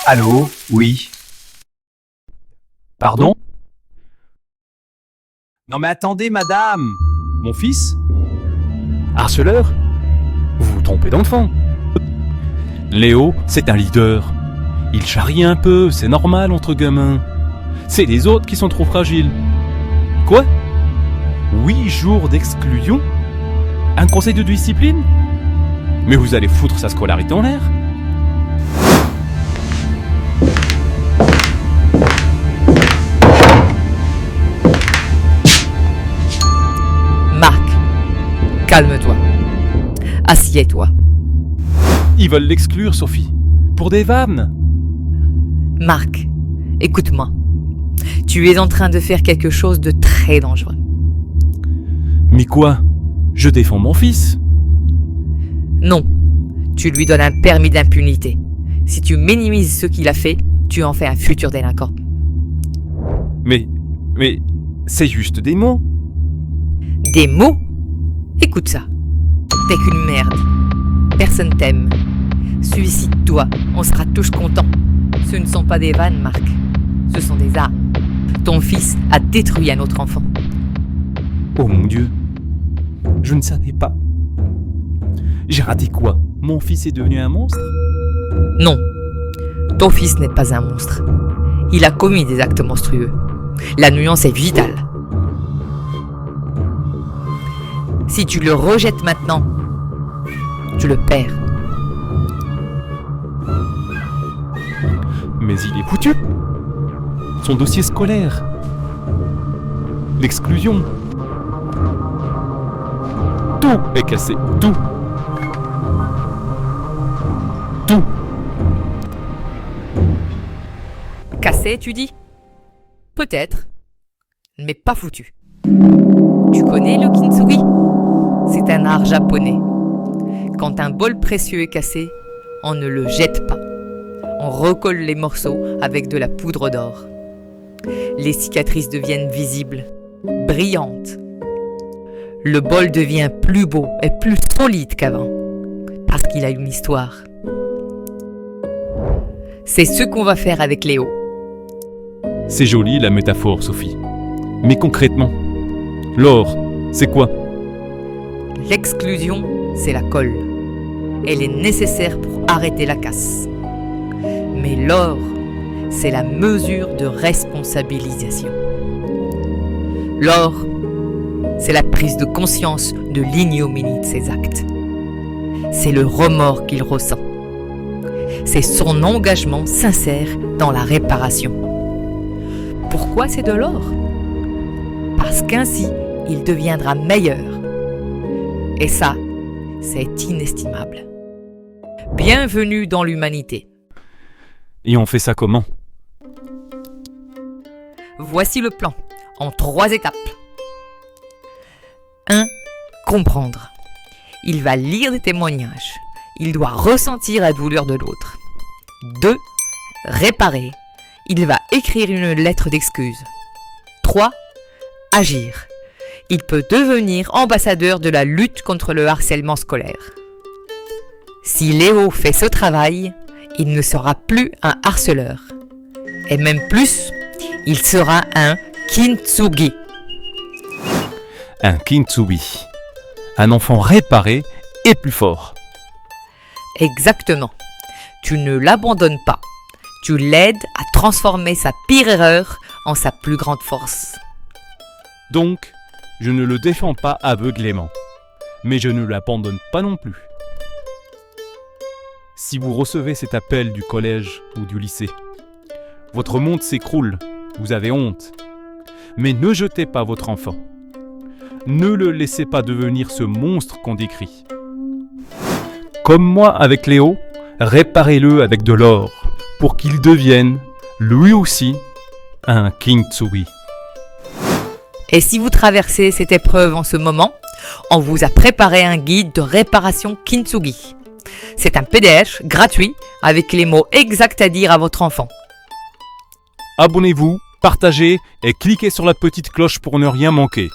Allô? Oui. Pardon? Non mais attendez, madame! Mon fils? Harceleur? Vous vous trompez d'enfant. Léo, c'est un leader. Il charrie un peu, c'est normal entre gamins. C'est les autres qui sont trop fragiles. Quoi? 8 jours d'exclusion? Un conseil de discipline? Mais vous allez foutre sa scolarité en l'air? Marc, calme-toi. Assieds-toi. Ils veulent l'exclure, Sophie. Pour des vannes. Marc, écoute-moi. Tu es en train de faire quelque chose de très dangereux. Mais quoi? Je défends mon fils. Non, tu lui donnes un permis d'impunité. Si tu minimises ce qu'il a fait, tu en fais un futur délinquant. Mais c'est juste des mots. Des mots? Écoute ça. T'es qu'une merde. Personne t'aime. Suicide-toi, on sera tous contents. Ce ne sont pas des vannes, Marc. Ce sont des armes. Ton fils a détruit un autre enfant. Oh mon Dieu. Je ne savais pas. J'ai raté quoi? Mon fils est devenu un monstre? Non, ton fils n'est pas un monstre. Il a commis des actes monstrueux. La nuance est vitale. Si tu le rejettes maintenant, tu le perds. Mais il est foutu. Son dossier scolaire. L'exclusion. Tout est cassé. Tout. Tout. Cassé, tu dis? Peut-être, mais pas foutu. Tu connais le kintsugi? C'est un art japonais. Quand un bol précieux est cassé, on ne le jette pas. On recolle les morceaux avec de la poudre d'or. Les cicatrices deviennent visibles, brillantes. Le bol devient plus beau et plus solide qu'avant, parce qu'il a une histoire. C'est ce qu'on va faire avec Léo. C'est joli la métaphore, Sophie. Mais concrètement, l'or, c'est quoi? L'exclusion, c'est la colle. Elle est nécessaire pour arrêter la casse. Mais l'or, c'est la mesure de responsabilisation. L'or, c'est la prise de conscience de l'ignominie de ses actes. C'est le remords qu'il ressent. C'est son engagement sincère dans la réparation. Pourquoi c'est de l'or? Parce qu'ainsi, il deviendra meilleur. Et ça, c'est inestimable. Bienvenue dans l'humanité. Et on fait ça comment? Voici le plan, en 3 étapes. 1. Comprendre. Il va lire des témoignages. Il doit ressentir la douleur de l'autre. 2. Réparer. Il va écrire une lettre d'excuse. 3. Agir. Il peut devenir ambassadeur de la lutte contre le harcèlement scolaire. Si Léo fait ce travail, il ne sera plus un harceleur. Et même plus, il sera un kintsugi. Un kintsugi. Un enfant réparé et plus fort. Exactement. Tu ne l'abandonnes pas. Tu l'aides à transformer sa pire erreur en sa plus grande force. Donc, je ne le défends pas aveuglément. Mais je ne l'abandonne pas non plus. Si vous recevez cet appel du collège ou du lycée, votre monde s'écroule, vous avez honte. Mais ne jetez pas votre enfant. Ne le laissez pas devenir ce monstre qu'on décrit. Comme moi avec Léo, réparez-le avec de l'or pour qu'il devienne, lui aussi, un kintsugi. Et si vous traversez cette épreuve en ce moment, on vous a préparé un guide de réparation kintsugi. C'est un PDF gratuit avec les mots exacts à dire à votre enfant. Abonnez-vous, partagez et cliquez sur la petite cloche pour ne rien manquer.